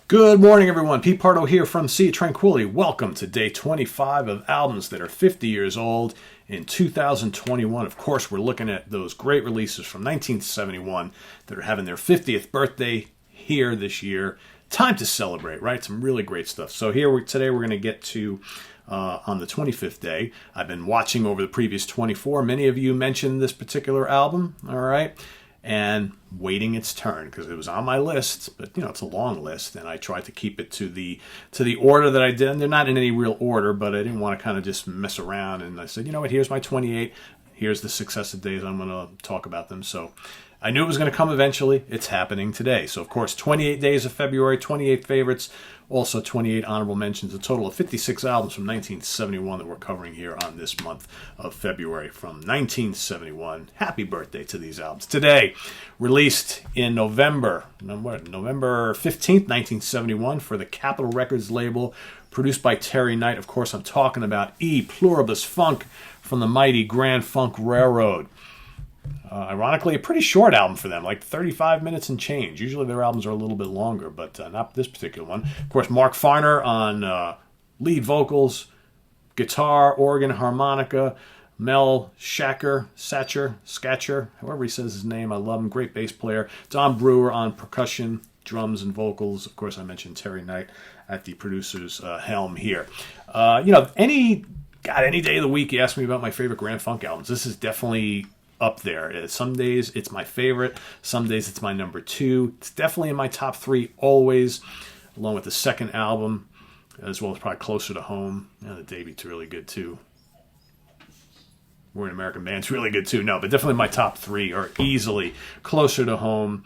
Good morning, everyone. Pete Pardo here from Sea of Tranquility. Welcome to day 25 of albums that are 50 years old in 2021. Of course, we're looking at those great releases from 1971 that are having their 50th birthday here this year. Time to celebrate, right? Some really great stuff. So today we're going to get to on the 25th day. I've been watching over the previous 24. Many of you mentioned this particular album, all right? And waiting its turn because it was on my list, but it's a long list, and I tried to keep it to the order that I did. And they're not in any real order, but I didn't want to kind of just mess around. And I said, you know what? Here's my 28. Here's the successive days I'm going to talk about them. So I knew it was going to come eventually. It's happening today. So of course, 28 days of February, 28 favorites, also 28 honorable mentions. A total of 56 albums from 1971 that we're covering here on this month of February from 1971. Happy birthday to these albums. Today, released in November 15th, 1971 for the Capitol Records label, produced by Terry Knight. Of course, I'm talking about E Pluribus Funk from the mighty Grand Funk Railroad. Ironically, a pretty short album for them, like 35 minutes and change. Usually their albums are a little bit longer, but not this particular one. Of course, Mark Farner on lead vocals, guitar, organ, harmonica, Mel Scatcher, however he says his name. I love him. Great bass player. Don Brewer on percussion, drums, and vocals. Of course, I mentioned Terry Knight at the producer's helm here. Any day of the week, you ask me about my favorite Grand Funk albums. This is definitely up there. Some days it's my favorite. Some days it's my number 2. It's definitely in my top 3 always, along with the second album, as well as probably Closer to Home. The debut's really good too. We're an American Band's really good too. No, but definitely my top 3 are easily Closer to Home,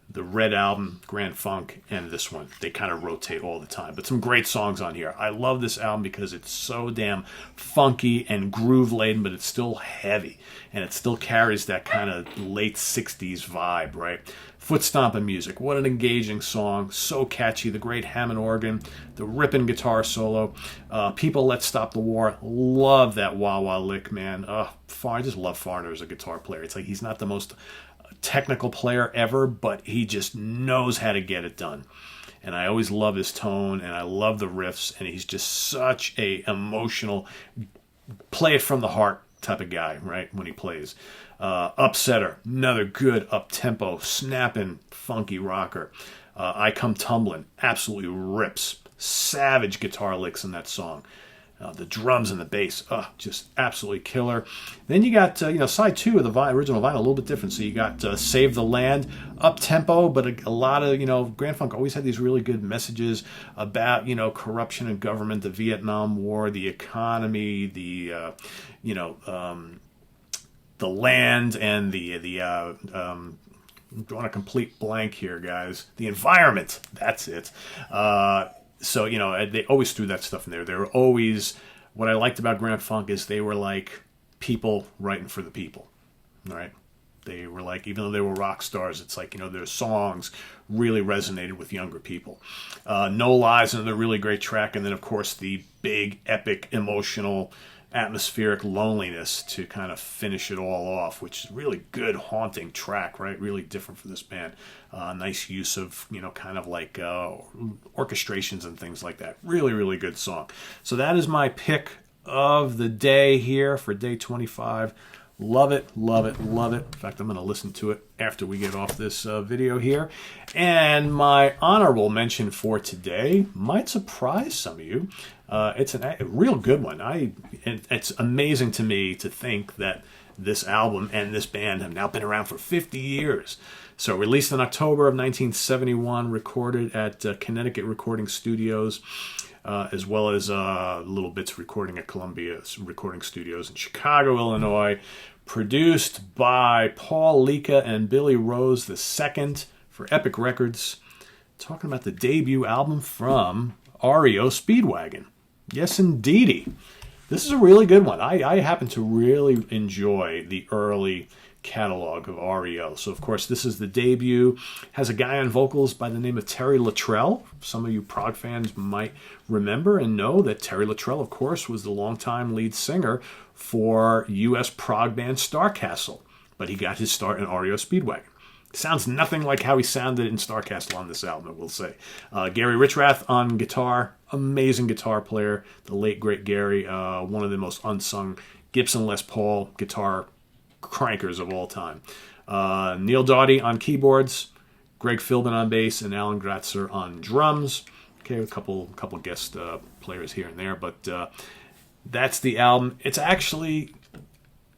the Red Album, Grand Funk, and this one. They kind of rotate all the time. But some great songs on here. I love this album because it's so damn funky and groove-laden, but it's still heavy. And it still carries that kind of late 60s vibe, right? Foot stomping music. What an engaging song. So catchy. The great Hammond organ. The ripping guitar solo. People Let's Stop the War. Love that wah-wah lick, man. I just love Farner as a guitar player. It's like he's not the most technical player ever, but he just knows how to get it done. And I always love his tone, and I love the riffs, and he's just such a emotional, play it from the heart type of guy, right, when he plays. Upsetter, another good up-tempo, snapping, funky rocker. I Come Tumbling, absolutely rips. Savage guitar licks in that song. The drums and the bass, just absolutely killer. Then you got, side 2 of the original vinyl, a little bit different. So you got Save the Land, up-tempo, but a lot of, Grand Funk always had these really good messages about, corruption in government, the Vietnam War, the economy, the land, and I'm drawing a complete blank here, guys. The environment, that's it. So, they always threw that stuff in there. They were always, what I liked about Grand Funk is they were like people writing for the people, right? They were like, even though they were rock stars, it's like, their songs really resonated with younger people. No Lies, another really great track. And then, of course, the big, epic, emotional, atmospheric Loneliness to kind of finish it all off, which is really good, haunting track, right? Really different for this band. Nice use of, kind of like orchestrations and things like that. Really, really good song. So that is my pick of the day here for day 25. Love it, love it, love it. In fact, I'm going to listen to it after we get off this video here. And my honorable mention for today might surprise some of you. It's a real good one. It's amazing to me to think that this album and this band have now been around for 50 years. So released in October of 1971, recorded at Connecticut Recording Studios, as well as Little Bits recording at Columbia Recording Studios in Chicago, Illinois. Produced by Paul Lika and Billy Rose II for Epic Records. Talking about the debut album from REO Speedwagon. Yes, indeedy. This is a really good one. I happen to really enjoy the early catalog of REO. So, of course, this is the debut. Has a guy on vocals by the name of Terry Luttrell. Some of you prog fans might remember and know that Terry Luttrell, of course, was the longtime lead singer for U.S. prog band Starcastle. But he got his start in REO Speedwagon. Sounds nothing like how he sounded in Starcastle on this album, I will say. Gary Richrath on guitar, amazing guitar player. The late, great Gary, one of the most unsung Gibson Les Paul guitar crankers of all time. Neil Doughty on keyboards, Greg Philbin on bass, and Alan Gratzer on drums. Okay, a couple guest players here and there, but that's the album. It's actually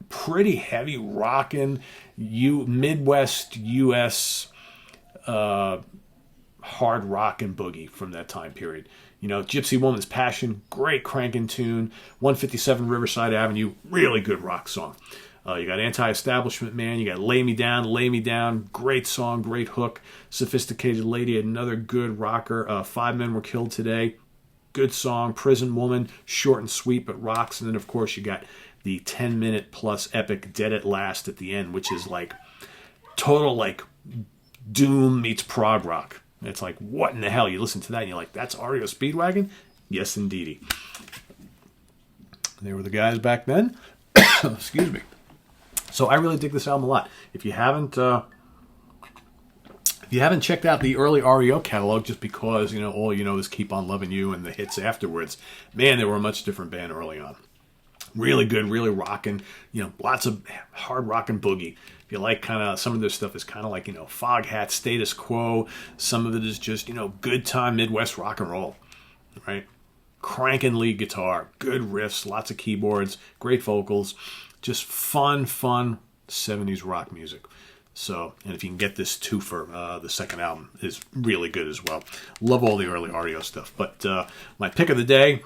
pretty heavy rockin', Midwest U.S. Hard rockin' boogie from that time period. You know, Gypsy Woman's Passion, great cranking tune. 157 Riverside Avenue, really good rock song. You got Anti-Establishment Man, you got Lay Me Down, great song, great hook. Sophisticated Lady, another good rocker. 5 Men Were Killed Today, good song. Prison Woman, short and sweet but rocks. And then, of course, you got the 10-minute plus epic Dead at Last at the end, which is like total like Doom meets prog rock. It's like, what in the hell? You listen to that and you're like, that's REO Speedwagon? Yes, indeedy. They were the guys back then. Excuse me. So I really dig this album a lot. If you haven't checked out the early REO catalog, just because all you know is Keep On Loving You and the hits afterwards, man, they were a much different band early on. Really good, really rocking, lots of hard rocking boogie. If you like kind of, some of their stuff is kind of like, Foghat, Status Quo. Some of it is just, good time Midwest rock and roll, right? Cranking lead guitar, good riffs, lots of keyboards, great vocals, just fun 70s rock music. So, and if you can get this twofer, the second album is really good as well. Love all the early REO stuff. But my pick of the day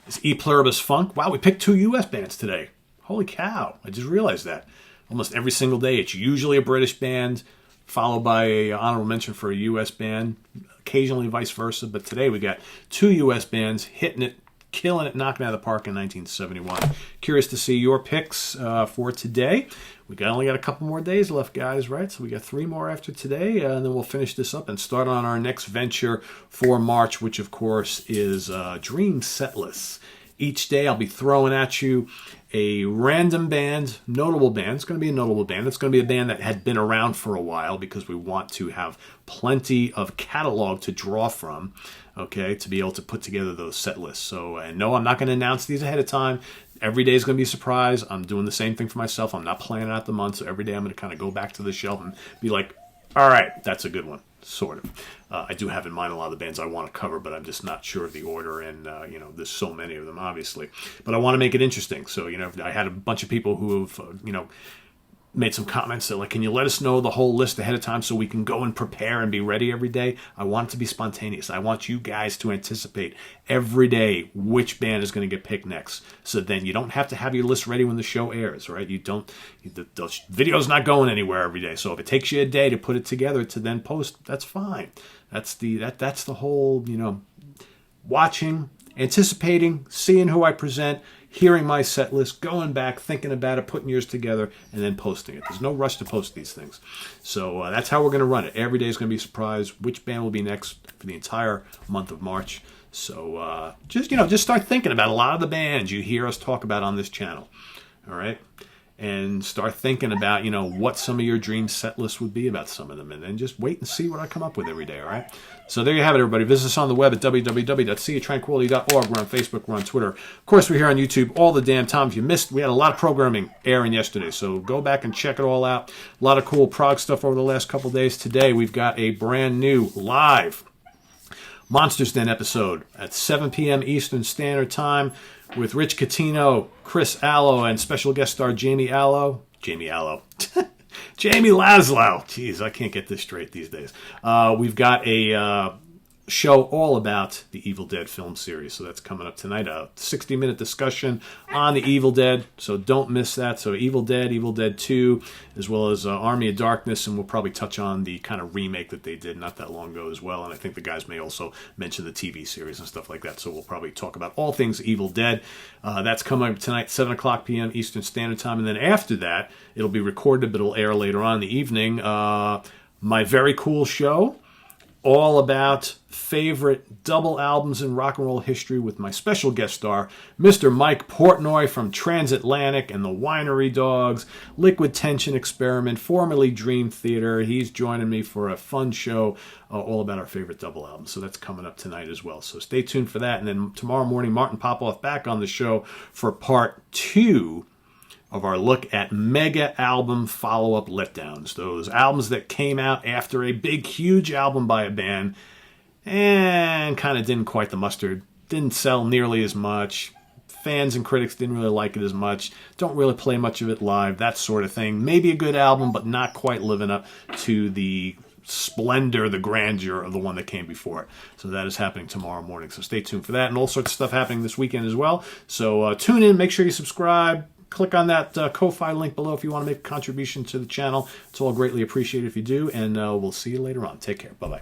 is E Pluribus Funk. Wow, we picked 2 U.S. bands today. Holy cow. I just realized that. Almost every single day, it's usually a British band, followed by an honorable mention for a U.S. band, occasionally vice versa. But today we got 2 U.S. bands hitting it, killing it, knocking it out of the park in 1971. Curious to see your picks for today. We only got a couple more days left, guys, right? So we got 3 more after today, and then we'll finish this up and start on our next venture for March, which, of course, is Dream Setlist. Each day I'll be throwing at you a random band, notable band. It's going to be a notable band. It's going to be a band that had been around for a while because we want to have plenty of catalog to draw from, okay, to be able to put together those set lists. So, and no, I'm not going to announce these ahead of time. Every day is going to be a surprise. I'm doing the same thing for myself. I'm not planning out the month, so every day I'm going to kind of go back to the shelf and be like, all right, that's a good one, sort of. I do have in mind a lot of the bands I want to cover, but I'm just not sure of the order, and, there's so many of them, obviously. But I want to make it interesting. So, I had a bunch of people who have, made some comments that, like, can you let us know the whole list ahead of time so we can go and prepare and be ready every day? I want it to be spontaneous. I want you guys to anticipate every day which band is going to get picked next. So then you don't have to have your list ready when the show airs, right? The video's not going anywhere every day. So if it takes you a day to put it together to then post, that's fine. That's the whole, watching, anticipating, seeing who I present, hearing my set list, going back, thinking about it, putting yours together, and then posting it. There's no rush to post these things. So that's how we're going to run it. Every day is going to be a surprise. Which band will be next for the entire month of March. So just start thinking about a lot of the bands you hear us talk about on this channel. All right? And start thinking about, what some of your dream set lists would be about some of them. And then just wait and see what I come up with every day, all right? So there you have it, everybody. Visit us on the web at www.seatranquility.org. We're on Facebook. We're on Twitter. Of course, we're here on YouTube all the damn time. If you missed, we had a lot of programming airing yesterday. So go back and check it all out. A lot of cool prog stuff over the last couple days. Today, we've got a brand new live Monsters Den episode at 7 p.m. Eastern Standard Time with Rich Catino, Chris Allo, and special guest star Jamie Laszlo. Jamie Laszlo. Jeez, I can't get this straight these days. We've got a show all about the Evil Dead film series. So that's coming up tonight. A 60-minute discussion on the Evil Dead. So don't miss that. So Evil Dead 2, as well as Army of Darkness. And we'll probably touch on the kind of remake that they did not that long ago as well. And I think the guys may also mention the TV series and stuff like that. So we'll probably talk about all things Evil Dead. That's coming up tonight, 7 o'clock p.m. Eastern Standard Time. And then after that, it'll be recorded, but it'll air later on in the evening. My Very Cool Show all about favorite double albums in rock and roll history with my special guest star, Mr. Mike Portnoy from Transatlantic and the Winery Dogs, Liquid Tension Experiment, formerly Dream Theater. He's joining me for a fun show all about our favorite double albums. So that's coming up tonight as well. So stay tuned for that. And then tomorrow morning, Martin Popoff back on the show for part 2 of our look at mega album follow-up letdowns. Those albums that came out after a big, huge album by a band and kind of didn't quite the mustard, didn't sell nearly as much. Fans and critics didn't really like it as much, don't really play much of it live, that sort of thing. Maybe a good album, but not quite living up to the splendor, the grandeur of the one that came before it. So that is happening tomorrow morning. So stay tuned for that, and all sorts of stuff happening this weekend as well. So tune in, make sure you subscribe. Click on that Ko-Fi link below if you want to make a contribution to the channel. It's all greatly appreciated if you do, and we'll see you later on. Take care. Bye-bye.